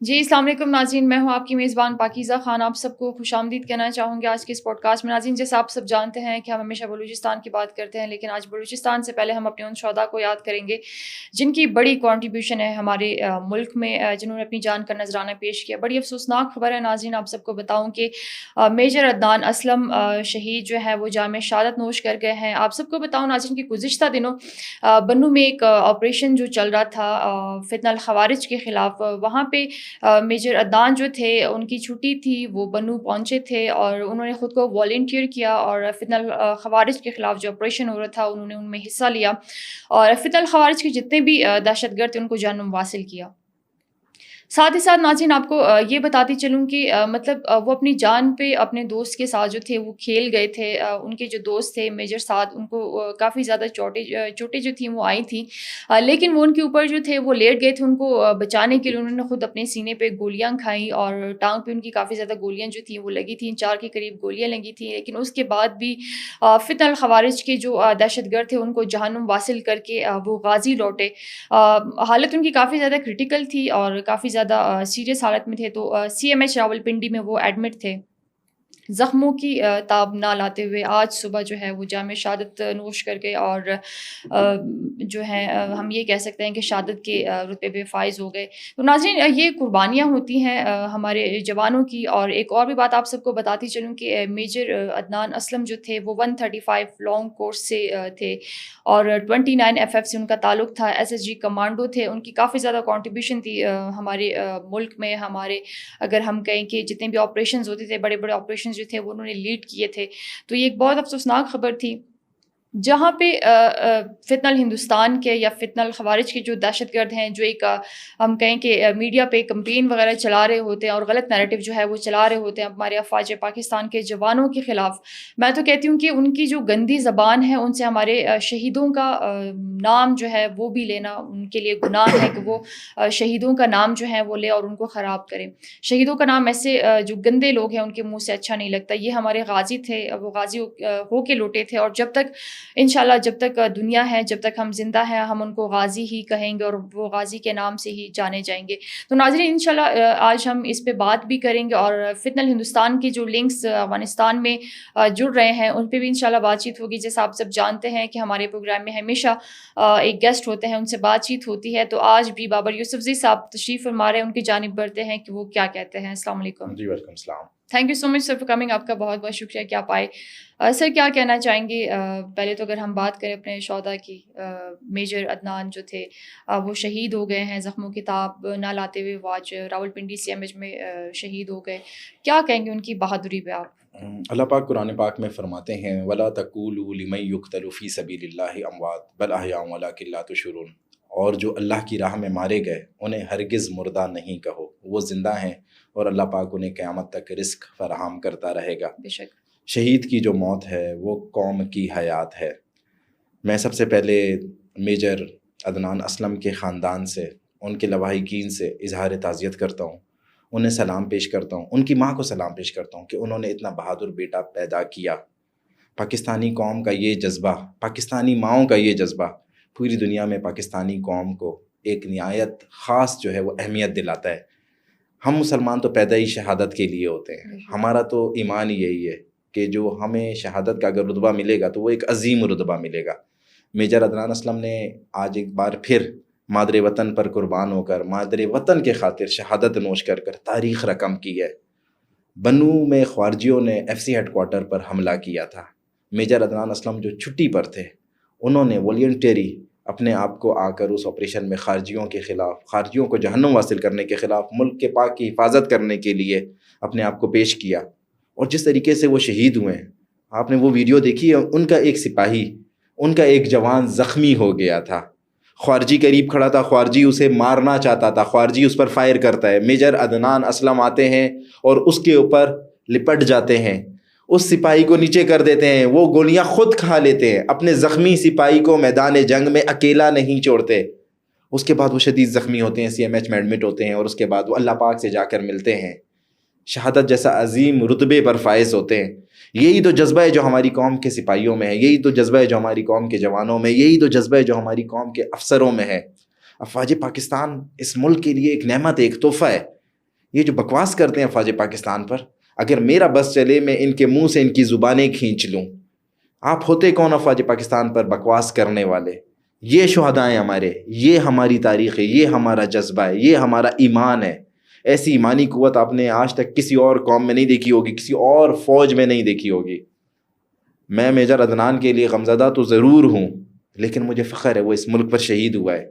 جی السلام علیکم ناظرین، میں ہوں آپ کی میزبان پاکیزہ خان۔ آپ سب کو خوش آمدید کہنا چاہوں گی آج کے اس پوڈ کاسٹ میں۔ ناظرین، جیسے آپ سب جانتے ہیں کہ ہم ہمیشہ بلوچستان کی بات کرتے ہیں، لیکن آج بلوچستان سے پہلے ہم اپنے ان شہداء کو یاد کریں گے جن کی بڑی کنٹریبیوشن ہے ہمارے ملک میں، جنہوں نے اپنی جان کا نذرانہ پیش کیا۔ بڑی افسوسناک خبر ہے ناظرین، آپ سب کو بتاؤں کہ میجر عدنان اسلم شہید جو ہے وہ جام شہادت نوش کر گئے ہیں۔ آپ سب کو بتاؤں ناظرین کہ گزشتہ دنوں بنو میں ایک آپریشن جو چل رہا تھا فتنہ الخوارج کے خلاف، وہاں پہ میجر عدنان جو تھے ان کی چھٹی تھی، وہ بنو پہنچے تھے اور انہوں نے خود کو والنٹیئر کیا اور فتنہ الخوارج کے خلاف جو آپریشن ہو رہا تھا انہوں نے ان میں حصہ لیا اور فتنہ الخوارج کے جتنے بھی دہشت گرد تھے ان کو جہنم واصل کیا۔ ساتھ ہی ساتھ ناظرین آپ کو یہ بتاتی چلوں کہ وہ اپنی جان پہ اپنے دوست کے ساتھ جو تھے وہ کھیل گئے تھے۔ ان کے جو دوست تھے میجر سعد، ان کو کافی زیادہ چوٹیں جو تھیں وہ آئی تھیں، لیکن وہ ان کے اوپر جو تھے وہ لیٹ گئے تھے۔ ان کو بچانے کے لیے انہوں نے خود اپنے سینے پہ گولیاں کھائیں اور ٹانگ پہ ان کی کافی زیادہ گولیاں جو تھیں وہ لگی تھیں، 4 کے قریب گولیاں لگی تھیں، لیکن اس کے بعد بھی فتنہ الخوارج کے جو دہشت گرد تھے ان کو جہنم واصل کر کے وہ غازی لوٹے۔ حالت ان کی کافی زیادہ کرٹیکل تھی اور کافی زیادہ سیریس حالت میں تھے، تو سی ایم ایچ راولپنڈی میں وہ ایڈمٹ تھے، زخموں کی تاب نہ لاتے ہوئے۔ آج صبح جو ہے وہ جام شہادت نوش کر گئے اور جو ہے ہم یہ کہہ سکتے ہیں کہ شہادت کے رتبے پہ فائز ہو گئے۔ تو ناظرین، یہ قربانیاں ہوتی ہیں ہمارے جوانوں کی۔ اور ایک اور بھی بات آپ سب کو بتاتی چلوں کہ میجر عدنان اسلم جو تھے وہ 135 لانگ کورس سے تھے اور 29 ایف ایف سے ان کا تعلق تھا، ایس ایس جی کمانڈو تھے۔ ان کی کافی زیادہ کنٹریبیوشن تھی ہمارے ملک میں۔ ہمارے اگر ہم کہیں کہ جتنے بھی آپریشنز ہوتے تھے، بڑے بڑے آپریشنز جو تھے وہ انہوں نے لیڈ کیے تھے۔ تو یہ ایک بہت افسوسناک خبر تھی جہاں پہ فتنہ الہندوستان کے یا فتنہ الخوارج کے جو دہشت گرد ہیں، جو ایک ہم کہیں کہ میڈیا پہ کمپین وغیرہ چلا رہے ہوتے ہیں اور غلط نیریٹو جو ہے وہ چلا رہے ہوتے ہیں ہمارے افواج پاکستان کے جوانوں کے خلاف، میں تو کہتی ہوں کہ ان کی جو گندی زبان ہے ان سے ہمارے شہیدوں کا نام جو ہے وہ بھی لینا ان کے لیے گناہ ہے کہ وہ شہیدوں کا نام جو ہے وہ لے اور ان کو خراب کریں۔ شہیدوں کا نام ایسے جو گندے لوگ ہیں ان کے منہ سے اچھا نہیں لگتا۔ یہ ہمارے غازی تھے، وہ غازی ہو کے لوٹے تھے، اور جب تک انشاءاللہ جب تک دنیا ہے، جب تک ہم زندہ ہیں، ہم ان کو غازی ہی کہیں گے اور وہ غازی کے نام سے ہی جانے جائیں گے۔ تو ناظرین، انشاءاللہ آج ہم اس پہ بات بھی کریں گے اور فتنہ الہندوستان کے جو لنکس افغانستان میں جڑ رہے ہیں ان پہ بھی انشاءاللہ بات چیت ہوگی۔ جیسا آپ سب جانتے ہیں کہ ہمارے پروگرام میں ہمیشہ ایک گیسٹ ہوتے ہیں، ان سے بات چیت ہوتی ہے، تو آج بھی بابر یوسفزئی صاحب تشریف فرما رہے ہیں، ان کی جانب بڑھتے ہیں کہ وہ کیا کہتے ہیں۔ السلام علیکم۔ جی ویلکم السلام۔ Thank you so much sir for coming, آپ کا بہت بہت شکریہ کہ آپ آئے۔ سر کیا کہنا چاہیں گے؟ پہلے تو اگر ہم بات کریں اپنے شہداء کی، میجر عدنان جو تھے وہ شہید ہو گئے ہیں، زخموں کی تاب نہ لاتے ہوئے وہ آج راولپنڈی سی ایم ایچ میں شہید ہو گئے۔ کیا کہیں گے ان کی بہادری پہ آپ؟ اللہ پاک قرآن پاک میں فرماتے ہیں وَلَا تَقُولُوا لِمَن يُقْتَلُ فِي سَبِيلِ اللَّهِ أَمْوَاتٌ بَلْ أَحْيَاءٌ وَلَٰكِن لَّا تُشْعُرُونَ، اور جو اللہ کی راہ میں مارے گئے انہیں ہرگز مردہ نہیں کہو، وہ زندہ ہیں اور اللہ پاک انہیں قیامت تک رزق فراہم کرتا رہے گا۔ بے شک۔ شہید کی جو موت ہے وہ قوم کی حیات ہے۔ میں سب سے پہلے میجر عدنان اسلم کے خاندان سے، ان کے لواحقین سے اظہار تعزیت کرتا ہوں، انہیں سلام پیش کرتا ہوں، ان کی ماں کو سلام پیش کرتا ہوں کہ انہوں نے اتنا بہادر بیٹا پیدا کیا۔ پاکستانی قوم کا یہ جذبہ، پاکستانی ماؤں کا یہ جذبہ پوری دنیا میں پاکستانی قوم کو ایک نہایت خاص جو ہے وہ اہمیت دلاتا ہے۔ ہم مسلمان تو پیدا ہی شہادت کے لیے ہوتے ہیں، ہمارا تو ایمان ہی یہی ہے کہ جو ہمیں شہادت کا اگر رتبہ ملے گا تو وہ ایک عظیم رتبہ ملے گا۔ میجر عدنان اسلم نے آج ایک بار پھر مادر وطن پر قربان ہو کر، مادر وطن کے خاطر شہادت نوش کر کر تاریخ رقم کی ہے۔ بنو میں خارجیوں نے ایف سی ہیڈ کوارٹر پر حملہ کیا تھا، میجر عدنان اسلم جو چھٹی پر تھے انہوں نے والنٹری اپنے آپ کو آ کر اس آپریشن میں خارجیوں کے خلاف، خارجیوں کو جہنم واصل کرنے کے خلاف، ملک کے پاک کی حفاظت کرنے کے لیے اپنے آپ کو پیش کیا، اور جس طریقے سے وہ شہید ہوئے ہیں، آپ نے وہ ویڈیو دیکھی ہے، ان کا ایک سپاہی، ان کا ایک جوان زخمی ہو گیا تھا، خارجی قریب کھڑا تھا، خارجی اسے مارنا چاہتا تھا، خارجی اس پر فائر کرتا ہے، میجر عدنان اسلم آتے ہیں اور اس کے اوپر لپٹ جاتے ہیں، اس سپاہی کو نیچے کر دیتے ہیں، وہ گولیاں خود کھا لیتے ہیں، اپنے زخمی سپاہی کو میدان جنگ میں اکیلا نہیں چھوڑتے۔ اس کے بعد وہ شدید زخمی ہوتے ہیں، سی ایم ایچ میں ایڈمٹ ہوتے ہیں، اور اس کے بعد وہ اللہ پاک سے جا کر ملتے ہیں، شہادت جیسا عظیم رتبے پر فائز ہوتے ہیں۔ یہی تو جذبہ ہے جو ہماری قوم کے سپاہیوں میں ہے، یہی تو جذبہ ہے جو ہماری قوم کے جوانوں میں، یہی تو جذبہ ہے جو ہماری قوم کے افسروں میں ہے۔ افواج پاکستان اس ملک کے لیے ایک نعمت ہے، ایک تحفہ ہے۔ یہ جو بکواس کرتے ہیں افواج پاکستان پر، اگر میرا بس چلے میں ان کے منہ سے ان کی زبانیں کھینچ لوں۔ آپ ہوتے کون افواج پاکستان پر بکواس کرنے والے؟ یہ شہداء ہیں ہمارے، یہ ہماری تاریخ ہے، یہ ہمارا جذبہ ہے، یہ ہمارا ایمان ہے۔ ایسی ایمانی قوت آپ نے آج تک کسی اور قوم میں نہیں دیکھی ہوگی، کسی اور فوج میں نہیں دیکھی ہوگی۔ میں میجر عدنان کے لیے غمزدہ تو ضرور ہوں، لیکن مجھے فخر ہے وہ اس ملک پر شہید ہوا ہے۔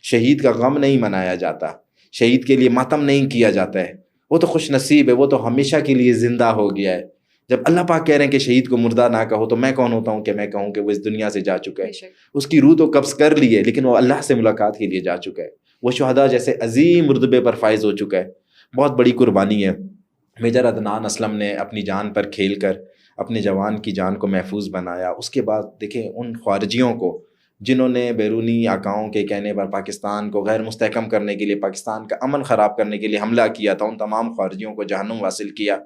شہید کا غم نہیں منایا جاتا، شہید کے لیے ماتم نہیں کیا جاتا ہے، وہ تو خوش نصیب ہے، وہ تو ہمیشہ کے لیے زندہ ہو گیا ہے۔ جب اللہ پاک کہہ رہے ہیں کہ شہید کو مردہ نہ کہو، تو میں کون ہوتا ہوں کہ میں کہوں کہ وہ اس دنیا سے جا چکا ہے؟ اس کی روح تو قبض کر لی ہے، لیکن وہ اللہ سے ملاقات کے لیے جا چکا ہے۔ وہ شہداء جیسے عظیم رتبے پر فائز ہو چکا ہے، بہت بڑی قربانی ہے۔ میجر عدنان اسلم نے اپنی جان پر کھیل کر اپنے جوان کی جان کو محفوظ بنایا۔ اس کے بعد دیکھیں ان خارجیوں کو جنہوں نے بیرونی آقاؤں کے کہنے پر پاکستان کو غیر مستحکم کرنے کے لیے، پاکستان کا امن خراب کرنے کے لیے حملہ کیا تھا، ان تمام خارجیوں کو جہنم واصل کیا۔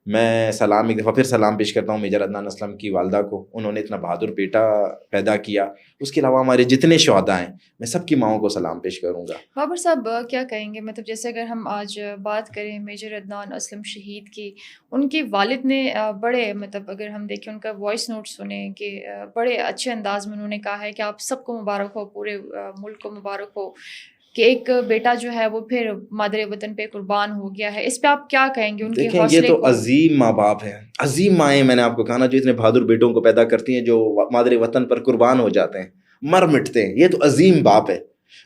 میں ایک دفعہ پھر سلام پیش کرتا ہوں میجر عدنان اسلم کی والدہ کو، انہوں نے اتنا بہادر بیٹا پیدا کیا۔ اس کے علاوہ ہمارے جتنے شہداء ہیں، میں سب کی ماؤں کو سلام پیش کروں گا۔ بابر صاحب کیا کہیں گے، مطلب جیسے اگر ہم آج بات کریں میجر عدنان اسلم شہید کی، ان کے والد نے بڑے، مطلب اگر ہم دیکھیں ان کا وائس نوٹ سنیں کہ بڑے اچھے انداز میں انہوں نے کہا ہے کہ آپ سب کو مبارک ہو، پورے ملک کو مبارک ہو کہ ایک بیٹا جو ہے وہ پھر مادر وطن پہ قربان ہو گیا ہے۔ اس پہ آپ کیا کہیں گے ان کے دیکھیں حوصلے یہ تو کو؟ عظیم ماں باپ ہیں، عظیم مائیں، میں نے آپ کو کہا نا، جو اتنے بہادر بیٹوں کو پیدا کرتی ہیں جو مادر وطن پر قربان ہو جاتے ہیں، مر مٹتے ہیں۔ یہ تو عظیم باپ ہے۔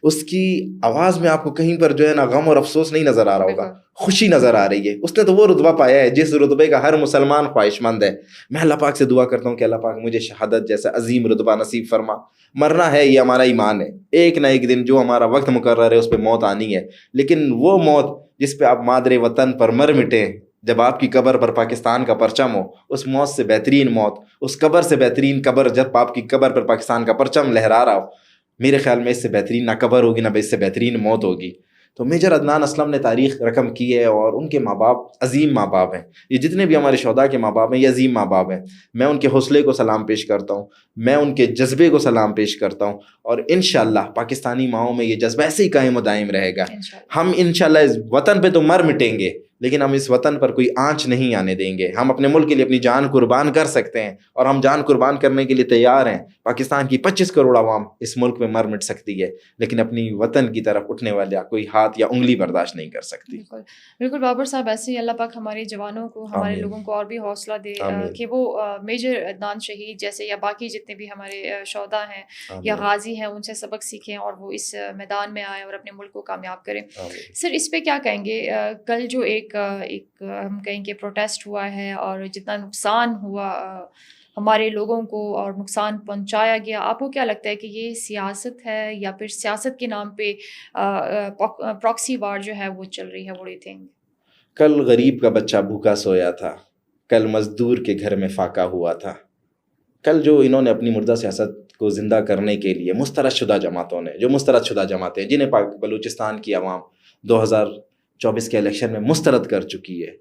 اس کی آواز میں آپ کو کہیں پر جو ہے نا غم اور افسوس نہیں نظر آ رہا ہوگا، خوشی نظر آ رہی ہے۔ اس نے تو وہ رتبہ پایا ہے جس رتبے کا ہر مسلمان خواہش مند ہے۔ میں اللہ پاک سے دعا کرتا ہوں کہ اللہ پاک مجھے شہادت جیسا عظیم رتبہ نصیب فرما۔ مرنا ہے، یہ ہمارا ایمان ہے، ایک نہ ایک دن جو ہمارا وقت مقرر ہے اس پہ موت آنی ہے، لیکن وہ موت جس پہ آپ مادر وطن پر مر مٹیں، جب آپ کی قبر پر پاکستان کا پرچم ہو، اس موت سے بہترین موت، اس قبر سے بہترین قبر جب آپ کی قبر پر پاکستان کا پرچم لہرا رہا ہو، میرے خیال میں اس سے بہترین نہ قبر ہوگی نہ اس سے بہترین موت ہوگی۔ تو میجر عدنان اسلم نے تاریخ رقم کی ہے، اور ان کے ماں باپ عظیم ماں باپ ہیں۔ یہ جتنے بھی ہمارے شہداء کے ماں باپ ہیں، یہ عظیم ماں باپ ہیں۔ میں ان کے حوصلے کو سلام پیش کرتا ہوں، میں ان کے جذبے کو سلام پیش کرتا ہوں، اور انشاءاللہ پاکستانی ماؤں میں یہ جذبہ ایسے ہی قائم و دائم رہے گا۔ ہم انشاءاللہ اس وطن پہ تو مر مٹیں گے، لیکن ہم اس وطن پر کوئی آنچ نہیں آنے دیں گے۔ ہم اپنے ملک کے لیے اپنی جان قربان کر سکتے ہیں، اور ہم جان قربان کرنے کے لیے تیار ہیں۔ پاکستان کی 25 کروڑ عوام اس ملک میں مر مٹ سکتی ہے، لیکن اپنی وطن کی طرف اٹھنے والا کوئی ہاتھ یا انگلی برداشت نہیں کر سکتی۔ بالکل بابر صاحب، ایسے ہی اللہ پاک ہمارے جوانوں کو، ہمارے لوگوں کو اور بھی حوصلہ دے کہ وہ میجر عدنان شہید جیسے یا باقی جتنے بھی ہمارے شہداء ہیں یا غازی ہیں ان سے سبق سیکھیں، اور وہ اس میدان میں آئیں اور اپنے ملک کو کامیاب کریں۔ سر اس پہ کیا کہیں گے؟ کل جو ایک ہم کہیں کہ پروٹیسٹ ہوا ہے، اور جتنا نقصان ہوا ہمارے لوگوں کو اور نقصان پہنچایا گیا، آپ کو کیا لگتا ہے کہ یہ سیاست ہے یا پھر سیاست کے نام پہ پراکسی وار جو ہے وہ چل رہی ہے؟ what do you think؟ کل غریب کا بچہ بھوکا سویا تھا، کل مزدور کے گھر میں فاقہ ہوا تھا۔ کل جو انہوں نے اپنی مردہ سیاست کو زندہ کرنے کے لیے مسترد شدہ جماعتوں نے، جو مسترد شدہ جماعتیں جنہیں بلوچستان کی عوام 2024 کے الیکشن میں مسترد کر چکی ہے،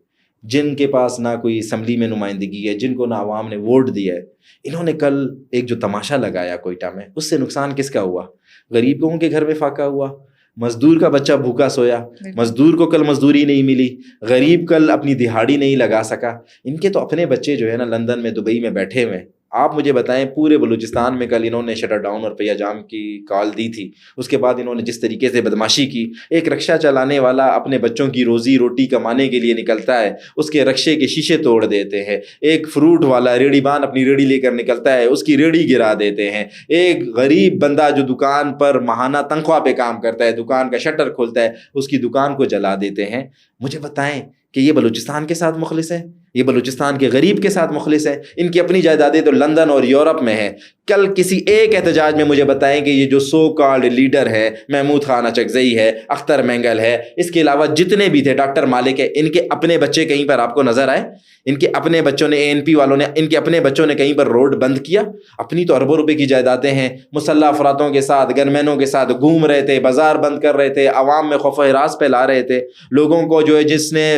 جن کے پاس نہ کوئی اسمبلی میں نمائندگی ہے، جن کو نہ عوام نے ووٹ دیا ہے، انہوں نے کل ایک جو تماشا لگایا کوئٹہ میں، اس سے نقصان کس کا ہوا؟ غریبوں کے گھر میں فاقہ ہوا، مزدور کا بچہ بھوکا سویا، مزدور کو کل مزدوری نہیں ملی، غریب کل اپنی دہاڑی نہیں لگا سکا۔ ان کے تو اپنے بچے جو ہے نا لندن میں، دبئی میں بیٹھے ہوئے۔ آپ مجھے بتائیں، پورے بلوچستان میں کل انہوں نے شٹر ڈاؤن اور پہیہ جام کی کال دی تھی، اس کے بعد انہوں نے جس طریقے سے بدماشی کی، ایک رکشہ چلانے والا اپنے بچوں کی روزی روٹی کمانے کے لیے نکلتا ہے، اس کے رکشے کے شیشے توڑ دیتے ہیں۔ ایک فروٹ والا ریڑھی بان اپنی ریڑھی لے کر نکلتا ہے، اس کی ریڑھی گرا دیتے ہیں۔ ایک غریب بندہ جو دکان پر ماہانہ تنخواہ پہ کام کرتا ہے، دکان کا شٹر کھولتا ہے، اس کی دکان کو جلا دیتے ہیں۔ مجھے بتائیں کہ یہ بلوچستان کے ساتھ مخلص ہے؟ یہ بلوچستان کے غریب کے ساتھ مخلص ہے؟ ان کی اپنی جائیدادیں تو لندن اور یورپ میں ہیں۔ کل کسی ایک احتجاج میں مجھے بتائیں کہ یہ جو سو کالڈ لیڈر ہے، محمود خان اچکزئی ہے، اختر مینگل ہے، اس کے علاوہ جتنے بھی تھے، ڈاکٹر مالک ہے، ان کے اپنے بچے کہیں پر آپ کو نظر آئے؟ ان کے اپنے بچوں نے، ANP والوں نے، ان کے اپنے بچوں نے کہیں پر روڈ بند کیا؟ اپنی تو اربوں روپے کی جائیدادیں ہیں، مسلح افرادوں کے ساتھ، گنمینوں کے ساتھ گھوم رہے تھے، بازار بند کر رہے تھے، عوام میں خوف و ہراس پھیلا رہے تھے، لوگوں کو جو ہے جس نے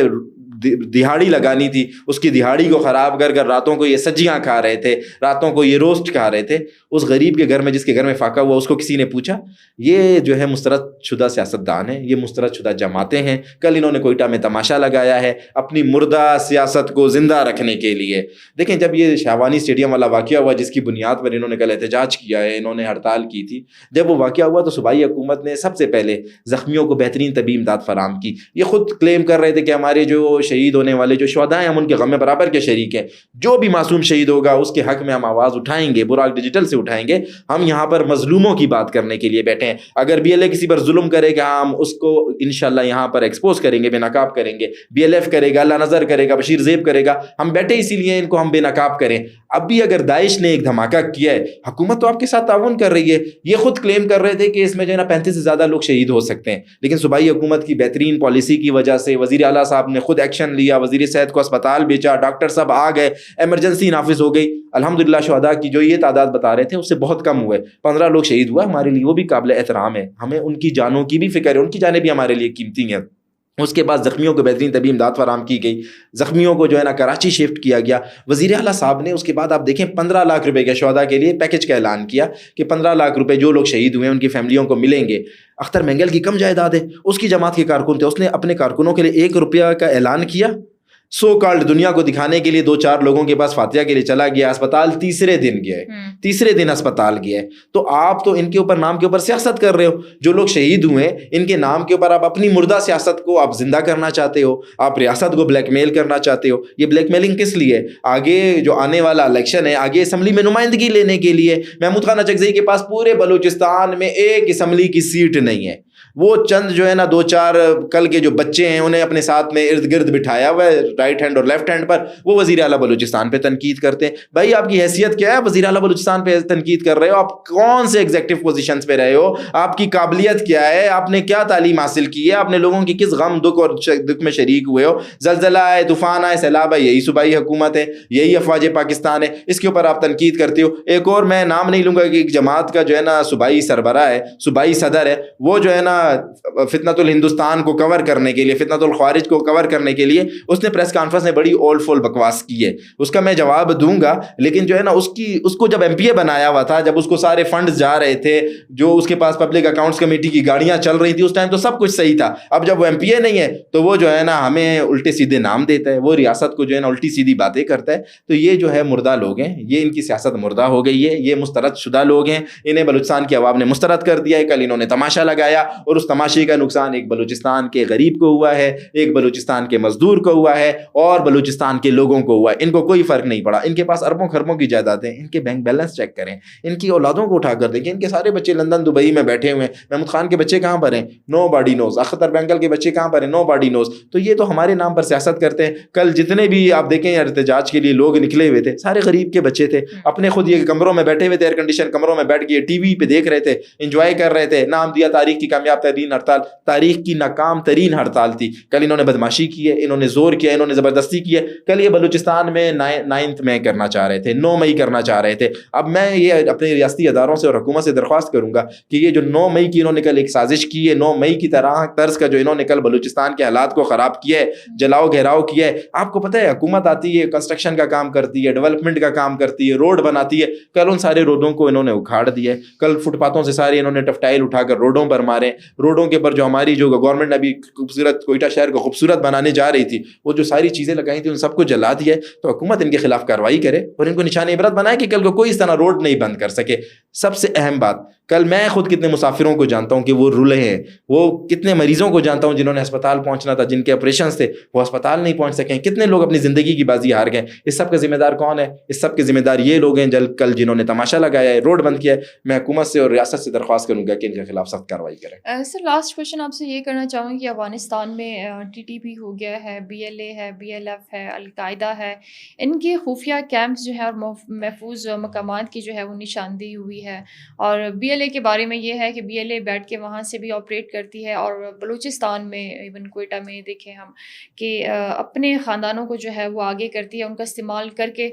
دہاڑی لگانی تھی, اس کی دہاڑی کو خراب کر کر راتوں کو یہ سجیاں کھا رہے تھے, راتوں کو یہ روسٹ کھا رہے تھے. اس غریب کے گھر میں, جس کے گھر میں فاقہ ہوا, اس کو کسی نے پوچھا؟ یہ جو ہے مسترد شدہ سیاستدان ہیں, یہ مسترد شدہ جماعتیں ہیں. کل انہوں نے کوئٹہ میں تماشا لگایا ہے اپنی مردہ سیاست کو زندہ رکھنے کے لیے. دیکھیں جب یہ شاہوانی اسٹیڈیم والا واقعہ ہوا, جس کی بنیاد پر انہوں نے کل احتجاج کیا ہے, انہوں نے ہڑتال کی تھی, جب وہ واقعہ ہوا تو صوبائی حکومت نے سب سے پہلے زخمیوں کو بہترین طبی امداد فراہم کی. یہ خود کلیم کر رہے تھے کہ ہمارے جو شہید ہونے والے جو شہداء ہیں ہم ان کے غم میں برابر کے شریک ہیں, جو بھی معصوم شہید ہوگا اس کے حق میں ہم آواز اٹھائیں گے, براک ڈیجیٹل سے اٹھائیں گے. ہم یہاں پر مظلوموں کی بات کرنے کے لیے بیٹھے ہیں. اگر بی ایل اے کسی پر ظلم کرے گا ہم اس کو انشاءاللہ یہاں پر ایکسپوز کریں گے, بے نقاب کریں گے. بی ایل ایف کرے گا, اللہ نظر کرے گا, بشیر زیب کرے گا. ہم بیٹھے اسی لیے ان کو ہم بے نقاب کریں. اب بھی اگر داعش نے ایک دھماکہ کیا ہے, حکومت تو آپ کے ساتھ تعاون کر رہی ہے. یہ خود کلیم کر رہے تھے کہ اس میں جو ہے نا 35 سے زیادہ لوگ شہید ہو سکتے ہیں, لیکن صوبائی حکومت کی بہترین پالیسی کی وجہ سے وزیر اعلیٰ صاحب نے خود ایکشن لیا, وزیر صحت کو اسپتال بھیجا, ڈاکٹر صاحب آ گئے, ایمرجنسی نافذ ہو گئی. الحمدللہ شہداء کی جو یہ تعداد بتا رہے تھے اس سے بہت کم ہوئے, 15 لوگ شہید ہوا. ہمارے لیے وہ بھی قابل احترام ہے, ہمیں ان کی جانوں کی بھی فکر ہے, ان کی جانیں بھی ہمارے لیے قیمتی ہیں. اس کے بعد زخمیوں کو بہترین طبی امداد فراہم کی گئی, زخمیوں کو جو ہے نا کراچی شفٹ کیا گیا. وزیر اعلیٰ صاحب نے اس کے بعد آپ دیکھیں 15 لاکھ روپے کے شہداء کے لیے پیکج کا اعلان کیا کہ 15 لاکھ روپے جو لوگ شہید ہوئے ہیں ان کی فیملیوں کو ملیں گے. اختر مینگل کی کم جائیداد ہے, اس کی جماعت کے کارکن تھے, اس نے اپنے کارکنوں کے لیے 1 روپیہ کا اعلان کیا, سو کالڈ دنیا کو دکھانے کے لیے 2-4 لوگوں کے پاس فاتحہ کے لیے چلا گیا, اسپتال تیسرے دن اسپتال گیا ہے. تو آپ تو ان کے اوپر نام کے اوپر سیاست کر رہے ہو. جو لوگ شہید ہوئے ان کے نام کے اوپر آپ اپنی مردہ سیاست کو آپ زندہ کرنا چاہتے ہو, آپ ریاست کو بلیک میل کرنا چاہتے ہو. یہ بلیک میلنگ کس لیے؟ آگے جو آنے والا الیکشن ہے, آگے اسمبلی میں نمائندگی لینے کے لیے. محمود خان اچکزئی کے پاس پورے بلوچستان میں ایک اسمبلی کی سیٹ نہیں ہے. وہ چند جو ہے نا 2-4 کل کے جو بچے ہیں انہیں اپنے ساتھ میں ارد گرد بٹھایا ہوا ہے رائٹ ہینڈ اور لیفٹ ہینڈ پر, وہ وزیر اعلیٰ بلوچستان پہ تنقید کرتے ہیں. بھائی آپ کی حیثیت کیا ہے؟ وزیر اعلیٰ بلوچستان پہ تنقید کر رہے ہو. آپ کون سے ایگزیکٹو پوزیشنز پہ رہے ہو؟ آپ کی قابلیت کیا ہے؟ آپ نے کیا تعلیم حاصل کی ہے؟ آپ نے لوگوں کی کس غم دکھ اور دکھ میں شریک ہوئے ہو؟ زلزلہ آئے, طوفان آئے, سیلاب آئے, یہی صوبائی حکومت ہے, یہی افواج پاکستان ہے, اس کے اوپر آپ تنقید کرتے ہو. ایک اور میں نام نہیں لوں گا کہ ایک جماعت کا جو ہے نا صوبائی سربراہ ہے, صوبائی صدر ہے, وہ جو ہے نا فتنۃ الہندوستان کو کور کرنے کے لیے, فتنۃ الخوارج کو کور کرنے کے لیے اس نے پریس کانفرنس میں بڑی اول فول بکواس کی ہے. اس کا میں جواب دوں گا, لیکن جو ہے نا اس کو جب ایم پی اے بنایا ہوا تھا, جب اس کو سارے فنڈز جا رہے تھے, جو اس کے پاس پبلک اکاؤنٹس کمیٹی کی گاڑیاں چل رہی تھی, اس ٹائم تو سب کچھ صحیح تھا. اب جب وہ ایم پی اے نہیں ہے تو وہ جو ہے نا ہمیں الٹے سیدھے نام دیتا ہے, وہ ریاست کو جو ہے نا الٹی سیدھی باتیں کرتا ہے. تو یہ جو ہے مردہ لوگ ہیں, یہ ان کی سیاست مردہ ہو گئی ہے, یہ مسترد شدہ لوگ ہیں, انہیں بلوچستان کی عوام نے مسترد کر دیا ہے. کل انہوں نے تماشا لگایا اور اس تماشے کا نقصان ایک بلوچستان کے غریب کو ہوا ہے, ایک بلوچستان کے مزدور کو ہوا ہے, اور بلوچستان کے لوگوں کو ہوا ہے. ان کو کوئی فرق نہیں پڑا. ان کے پاس اربوں خربوں کی جائیدادیں, ان کے بینک بیلنس چیک کریں, ان کی اولادوں کو اٹھا کر دیکھیں. ان کے سارے بچے لندن دبئی میں بیٹھے ہوئے ہیں. محمود خان کے بچے کہاں پر ہیں؟ نو باڈی نوز. اختر بینگل کے بچے کہاں پر ہیں؟ نو باڈی نوز. تو یہ تو ہمارے نام پر سیاست کرتے ہیں. کل جتنے بھی آپ دیکھیں احتجاج کے لیے لوگ نکلے ہوئے تھے, سارے غریب کے بچے تھے, اپنے خود یہ کمروں میں بیٹھے ہوئے تھے, ایئر کنڈیشن کمروں میں بیٹھ کے ٹی وی پہ دیکھ رہے تھے, انجوائے کر رہے تھے. نام دیا تاریخ کی کامیاب ترین ہڑتال, تاریخ کی ناکام ترین ہڑتال تھی. کل انہوں نے بدماشی کی ہے, انہوں نے زور کیا, انہوں نے زبردستی کی ہے. کل یہ بلوچستان میں 9 مئی کرنا چاہ رہے تھے, 9 مئی کرنا چاہ رہے تھے. اب میں یہ اپنے ریاستی اداروں سے اور حکومت سے درخواست کروں گا کہ یہ جو 9 مئی کی انہوں نے کل ایک سازش کی ہے, 9 مئی کی طرز کا جو انہوں نے کل بلوچستان کے حالات کو خراب کیا ہے, جلاؤ گھیراؤ کیا ہے. آپ کو پتہ ہے حکومت آتی ہے, کنسٹرکشن کا کام کرتی ہے, ڈیولپمنٹ کا کام کرتی ہے, روڈ بناتی ہے. کل ان سارے روڈوں کو انہوں نے اکھاڑ دیا ہے. کل فٹ پاتھوں سے سارے انہوں نے ٹفٹائل اٹھا کر روڈوں پر مارے. روڈوں کے پر جو ہماری جو گورنمنٹ ابھی خوبصورت کوئٹہ شہر کو خوبصورت بنانے جا رہی تھی, وہ جو ساری چیزیں لگائی تھی ان سب کو جلا دیا ہے. تو حکومت ان کے خلاف کارروائی کرے اور ان کو نشان عبرت بنائے کہ کل کو کوئی اس طرح روڈ نہیں بند کر سکے. سب سے اہم بات, کل میں خود کتنے مسافروں کو جانتا ہوں کہ وہ رلے ہیں, وہ کتنے مریضوں کو جانتا ہوں جنہوں نے اسپتال پہنچنا تھا, جن کے آپریشنز تھے وہ اسپتال نہیں پہنچ سکے. کتنے لوگ اپنی زندگی کی بازی ہار گئے. اس سب کا ذمہ دار کون ہے؟ اس سب کے ذمہ دار یہ لوگ ہیں کل جنہوں نے تماشا لگایا ہے, روڈ بند کیا ہے. میں حکومت سے اور ریاست سے درخواست کروں گا کہ ان کے خلاف سخت کارروائی کریں. سر لاسٹ کوشچن آپ سے یہ کرنا چاہوں گی کہ افغانستان میں ٹی ٹی پی ہو گیا ہے, بی ایل اے ہے, بی ایل ایف ہے, القاعدہ ہے, ان کے خفیہ کیمپس جو ہے اور محفوظ مقامات کی جو ہے وہ نشاندہی ہوئی ہے. اور بی ایل اے کے بارے میں یہ ہے کہ بی ایل اے بیٹھ کے وہاں سے بھی آپریٹ کرتی ہے, اور بلوچستان میں ایون کوئٹہ میں دیکھیں ہم کہ اپنے خاندانوں کو جو ہے وہ آگے کرتی ہے, ان کا استعمال کر کے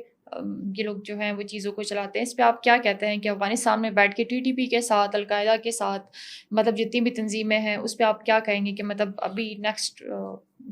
یہ لوگ جو ہیں وہ چیزوں کو چلاتے ہیں. اس پہ آپ کیا کہتے ہیں کہ افغانستان میں بیٹھ کے ٹی ٹی پی کے ساتھ, القاعدہ کے ساتھ, مطلب جتنی بھی تنظیمیں ہیں اس پہ آپ کیا کہیں گے کہ مطلب ابھی نیکسٹ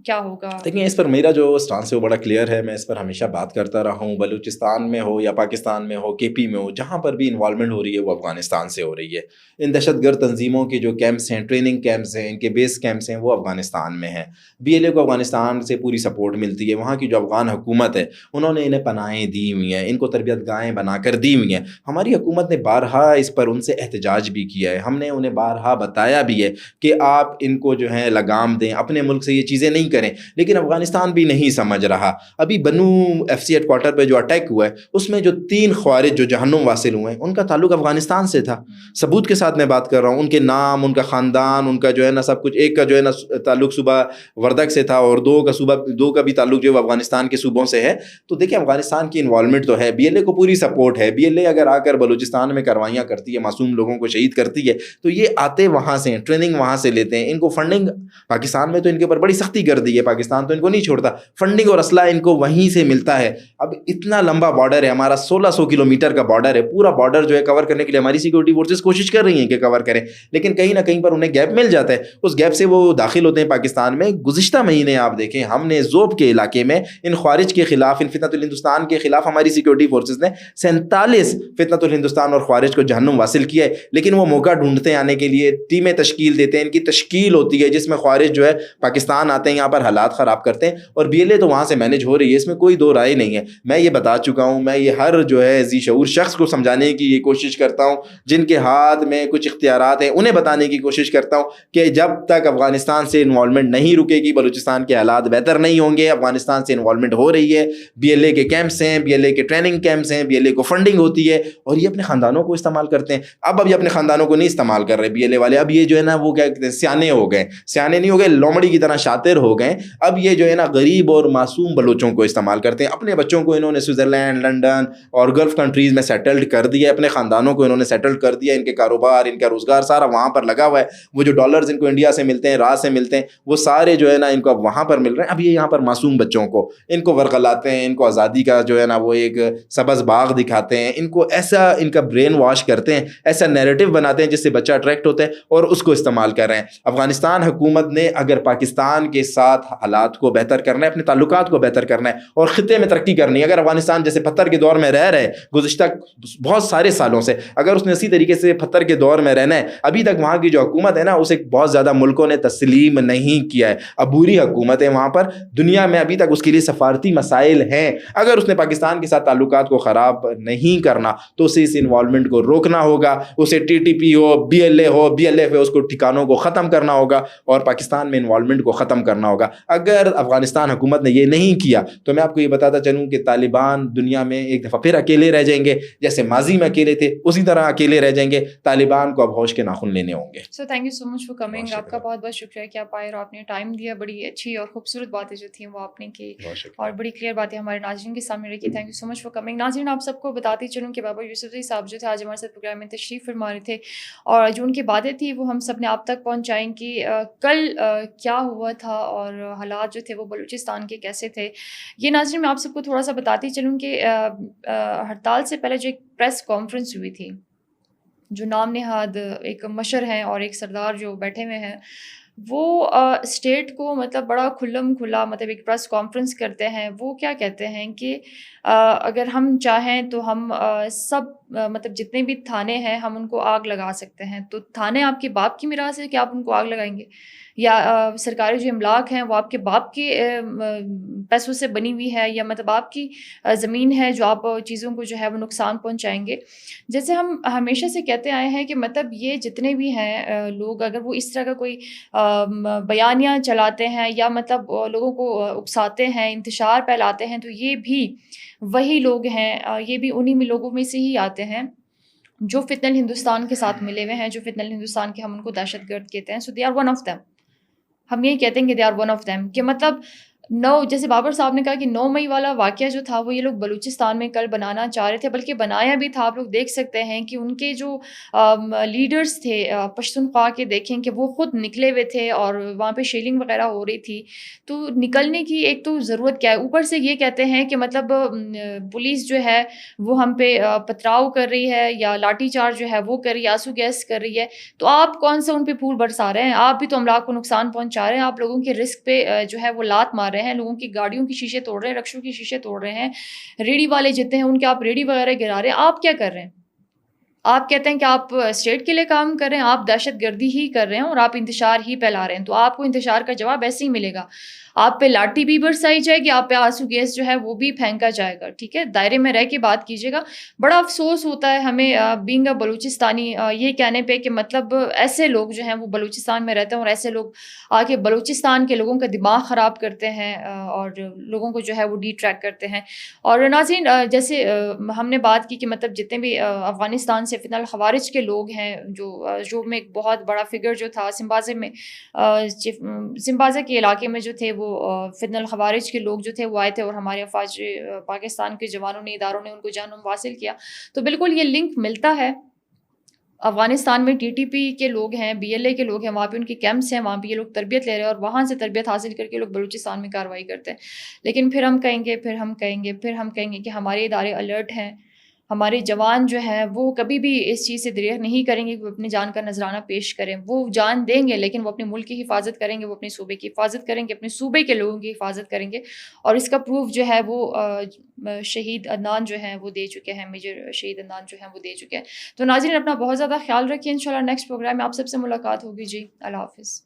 کیا ہوگا؟ دیکھیں اس پر میرا جو اسٹانس ہے وہ بڑا کلیئر ہے. میں اس پر ہمیشہ بات کرتا رہا ہوں. بلوچستان میں ہو یا پاکستان میں ہو, کے پی میں ہو, جہاں پر بھی انوالومنٹ ہو رہی ہے وہ افغانستان سے ہو رہی ہے. ان دہشت گرد تنظیموں کے جو کیمپس ہیں, ٹریننگ کیمپس ہیں, ان کے بیس کیمپس ہیں, وہ افغانستان میں ہیں. بی ایل اے کو افغانستان سے پوری سپورٹ ملتی ہے. وہاں کی جو افغان حکومت ہے انہوں نے انہیں پناہیں دی ہوئی ہیں, ان کو تربیت گاہیں بنا کر دی ہوئی ہیں. ہماری حکومت نے بارہا اس پر ان سے احتجاج بھی کیا ہے. ہم نے انہیں بارہا بتایا بھی ہے کہ آپ ان کو جو ہے لگام دیں, اپنے ملک سے یہ چیزیں نہیں کریں. لیکن افغانستان بھی نہیں سمجھ رہا. ابھی بنو ایف سی ہیڈ کوارٹر پہ جو اٹیک ہوا ہے اس میں جو 3 خوارج جو جہنم واصل ہوئے ہیں ان کا تعلق افغانستان سے تھا. ثبوت کے ساتھ میں بات کر رہا ہوں. ان کے نام, ان کا خاندان, ان کا جو ہے نا سب کچھ. ایک کا جو ہے نا تعلق صوبہ وردک سے تھا اور 2 کا بھی تعلق جو ہے افغانستان کے صوبوں سے ہے. تو دیکھیں افغانستان کی انوالومنٹ تو ہے, بی ایل اے کو پوری سپورٹ ہے. بی ایل اے اگر آ کر بلوچستان میں کاروائیاں کرتی ہے, معصوم لوگوں کو شہید کرتی ہے, تو یہ آتے وہاں سے, ٹریننگ وہاں سے لیتے ہیں. ان کو فنڈنگ پاکستان میں تو ان کے اوپر بڑی سختی کر دی ہے, پاکستان تو ان کو نہیں چھوڑتا, فنڈنگ اور اسلحہ ان کو وہیں سے ملتا ہے. اب اتنا لمبا بارڈر ہے ہمارا, 1600 کلومیٹر کا بارڈر ہے. پورا بارڈر جو ہے کور کرنے کے لیے ہماری سیکورٹی فورسز کوشش کر رہی ہیں کہ کور کریں, لیکن کہیں نہ کہیں پر انہیں گیپ مل جاتا ہے. اس گیپ سے وہ داخل ہوتے ہیں پاکستان میں. گزشتہ مہینے آپ دیکھیں ہم نے ذوب کے علاقے میں ان خوارج کے خلاف, ان فتنۃ الہندوستان کے خلاف ہماری سیکورٹی فورسز نے 47 فتنۃ الہندوستان اور خوارج کو جہنم واصل کیا ہے. لیکن وہ موقع ڈھونڈتے ہیں آنے کے لیے, ٹیمیں تشکیل دیتے ہیں, ان کی تشکیل ہوتی ہے جس میں خوارج جو ہے پاکستان آتے ہیں, یہاں پر حالات خراب کرتے ہیں, اور بی ایل اے تو وہاں سے مینیج ہو رہی ہے. اس میں کوئی دو رائے نہیں ہے. میں یہ بتا چکا ہوں, میں یہ ہر جو ہے ذی شعور شخص کو سمجھانے کی یہ کوشش کرتا ہوں, جن کے ہاتھ میں کچھ اختیارات ہیں انہیں بتانے کی کوشش کرتا ہوں کہ جب تک افغانستان سے انوالومنٹ نہیں رکے گی بلوچستان کے حالات بہتر نہیں ہوں گے. افغانستان سے انوالومنٹ ہو رہی ہے, بی ایل اے کے کیمپس ہیں, بی ایل اے کے ٹریننگ کیمپس ہیں, بی ایل اے کو فنڈنگ ہوتی ہے اور یہ اپنے خاندانوں کو استعمال کرتے ہیں. اب یہ اپنے خاندانوں کو نہیں استعمال کر رہے بی ایل اے والے. اب یہ جو ہے نا وہ کیا کہتے ہیں, سیانے ہو گئے, سیانے نہیں ہو گئے, لومڑی کی طرح شاطر ہو گئے. اب یہ جو ہے نا غریب اور معصوم بلوچوں کو استعمال کرتے ہیں. اپنے بچوں کو انہوں نے سوئٹزرلینڈ, لنڈن اور گلف کنٹریز میں سیٹلڈ کر دیا, اپنے خاندانوں کو انہوں نے سیٹلڈ کر دیا. ان کے کاروبار, ان کا روزگار سارا وہاں پر لگا ہوا ہے. وہ جو ڈالرز ان کو انڈیا سے ملتے ہیں, راز سے ملتے ہیں, وہ سارے جو ہے نا ان کو اب وہاں پر مل رہے ہیں. اب یہ یہاں پر معصوم بچوں کو ان کو ورغلاتے ہیں, ان کو آزادی کا جو ہے نا وہ ایک سبز باغ دکھاتے ہیں, ان کو ایسا ان کا برین واش کرتے ہیں, ایسا نیریٹو بناتے ہیں جس سے بچہ اٹریکٹ ہوتا ہے اور اس کو استعمال کر رہے ہیں. افغانستان حکومت نے اگر پاکستان کے ساتھ حالات کو بہتر کرنا ہے, اپنے تعلقات کو بہتر کرنا ہے اور خطے میں ترقی کرنی ہے, اگر افغانستان جیسے پتھر کے دور میں رہ رہے گزشتہ بہت سارے سالوں سے, اگر اس نے اسی طریقے سے پتھر کے دور میں رہنا ہے, ابھی تک وہاں کی جو حکومت ہے نا اسے بہت زیادہ ملکوں نے تسلیم نہیں کیا ہے. عبوری حکومت ہے وہاں پر, دنیا میں ابھی تک اس کے لیے سفارتی مسائل ہیں. اگر اس نے پاکستان کے ساتھ تعلقات کو خراب نہیں کرنا تو اسے اس انوالومنٹ کو روکنا ہوگا. اسے ٹی ٹی پی ہو, بی ایل اے ہو, بی ایل ایف ہے, اس کو ٹھکانوں کو ختم کرنا ہوگا اور پاکستان میں انوالومنٹ کو ختم کرنا ہوگا. اگر افغانستان حکومت نے یہ نہیں کیا تو میں آپ کو یہ بتاتا چلوں کہ طالبان دنیا میں ایک دفعہ پھر اکیلے رہ جائیں گے, جیسے ماضی میں اکیلے تھے اسی طرح اکیلے رہ جائیں گے. طالبان کو اب ہوش کے ناخن لینے ہوں گے. So thank you so much for coming. آپ کا بہت بہت شکریہ کہ آپ آئے اور آپ نے ٹائم دیا. بڑی اچھی اور خوبصورت باتیں جو تھیں وہ آپ نے کی اور بڑی کلیئر باتیں ہمارے ناظرین کے سامنے رکھی. Thank you so much for coming. ناظرین آپ سب کو بتاتی چلوں کہ بابا یوسفزئی صاحب جو تھے آج ہمارے ساتھ پروگرام میں تشریف فرما رہے تھے اور جو ان کی باتیں تھیں وہ ہم سب نے آپ تک پہنچائیں کہ کل کیا ہوا تھا اور حالات جو تھے وہ بلوچستان کے کیسے تھے. یہ ناظرین میں آپ سب کو تھوڑا سا بتاتی چلوں کہ ہڑتال سے پہلے جو ایک پریس کانفرنس ہوئی تھی, جو نام نہاد ایک مشر ہیں اور ایک سردار جو بیٹھے ہوئے ہیں, وہ اسٹیٹ کو مطلب بڑا کھلم کھلا مطلب ایک پریس کانفرنس کرتے ہیں. وہ کیا کہتے ہیں کہ اگر ہم چاہیں تو ہم سب مطلب جتنے بھی تھانے ہیں ہم ان کو آگ لگا سکتے ہیں. تو تھانے آپ کے باپ کی میراث ہے کہ آپ ان کو آگ لگائیں گے, یا سرکاری جو املاک ہیں وہ آپ کے باپ کے پیسوں سے بنی ہوئی ہے, یا مطلب آپ کی زمین ہے جو آپ چیزوں کو جو ہے وہ نقصان پہنچائیں گے. جیسے ہم ہمیشہ سے کہتے آئے ہیں کہ مطلب یہ جتنے بھی ہیں لوگ اگر وہ اس طرح کا کوئی بیانیہ چلاتے ہیں یا مطلب لوگوں کو اکساتے ہیں, انتشار پھیلاتے ہیں, تو یہ بھی وہی لوگ ہیں, یہ بھی انہی میں لوگوں میں سے ہی آتے ہیں جو فتنہ الہندوستان کے ساتھ ملے ہوئے ہیں, جو فتنہ الہندوستان کے ہم ان کو دہشت گرد کہتے ہیں. So they are one of them. ہم یہی کہتے ہیں کہ they are one of them, کہ مطلب جیسے بابر صاحب نے کہا کہ 9 مئی والا واقعہ جو تھا وہ یہ لوگ بلوچستان میں کل بنانا چاہ رہے تھے، بلکہ بنایا بھی تھا. آپ لوگ دیکھ سکتے ہیں کہ ان کے جو لیڈرز تھے پشتونخوا کے، دیکھیں کہ وہ خود نکلے ہوئے تھے اور وہاں پہ شیلنگ وغیرہ ہو رہی تھی. تو نکلنے کی ایک تو ضرورت کیا ہے، اوپر سے یہ کہتے ہیں کہ مطلب پولیس جو ہے وہ ہم پہ پتھراؤ کر رہی ہے یا لاٹھی چارج جو ہے وہ کر رہی ہے، آنسو گیس کر رہی ہے. تو آپ کون سا ان پہ پھول برسا رہے ہیں؟ آپ بھی تو املاک کو نقصان پہنچا رہے ہیں، آپ لوگوں کے رزق پہ جو ہے وہ لات مار رہے ہیں، لوگوں کی گاڑیوں کی شیشے توڑ رہے ہیں، رکشوں کی شیشے توڑ رہے ہیں، ریڑھی والے جتنے ہیں ان کے آپ ریڑھی وغیرہ گرا رہے ہیں. آپ کیا کر رہے ہیں؟ آپ کہتے ہیں کہ آپ اسٹیٹ کے لیے کام کر رہے ہیں، آپ دہشت گردی ہی کر رہے ہیں اور آپ انتشار ہی پھیلا رہے ہیں. تو آپ کو انتشار کا جواب ایسے ہی ملے گا، آپ پہ لاٹھی بھی برسائی جائے گی، آپ پہ آنسو گیس جو ہے وہ بھی پھینکا جائے گا. ٹھیک ہے، دائرے میں رہ کے بات کیجیے گا. بڑا افسوس ہوتا ہے ہمیں بینگ اے بلوچستانی یہ کہنے پہ کہ مطلب ایسے لوگ جو ہیں وہ بلوچستان میں رہتے ہیں اور ایسے لوگ آ کے بلوچستان کے لوگوں کا دماغ خراب کرتے ہیں اور لوگوں کو جو ہے وہ ڈی ٹریک کرتے ہیں. اور ناظرین جیسے ہم نے بات کی کہ مطلب جتنے بھی افغانستان سے فتنہ الخوارج کے لوگ ہیں، جو میں ایک بہت بڑا فگر جو تھا سمبازے میں، سمبازے کے علاقے میں جو تھے وہ فتنہ الخوارج کے لوگ جو تھے وہ آئے تھے اور ہمارے افواج پاکستان کے جوانوں نے، اداروں نے ان کو جانم حاصل کیا. تو بالکل یہ لنک ملتا ہے. افغانستان میں ٹی ٹی پی کے لوگ ہیں، بی ایل اے کے لوگ ہیں، وہاں پہ ان کے کیمپس ہیں، وہاں پہ یہ لوگ تربیت لے رہے ہیں اور وہاں سے تربیت حاصل کر کے لوگ بلوچستان میں کارروائی کرتے ہیں. لیکن پھر ہم کہیں گے کہ ہمارے ادارے الرٹ ہیں، ہمارے جوان جو ہیں وہ کبھی بھی اس چیز سے دریغ نہیں کریں گے کہ وہ اپنی جان کا نذرانہ پیش کریں. وہ جان دیں گے لیکن وہ اپنے ملک کی حفاظت کریں گے، وہ اپنے صوبے کی حفاظت کریں گے، اپنے صوبے کے لوگوں کی حفاظت کریں گے. اور اس کا پروف جو ہے وہ شہید عدنان جو ہیں وہ دے چکے ہیں، میجر شہید عدنان جو ہیں وہ دے چکے ہیں. تو ناظرین اپنا بہت زیادہ خیال رکھیے. انشاءاللہ نیکسٹ پروگرام میں آپ سب سے ملاقات ہوگی. جی اللہ حافظ.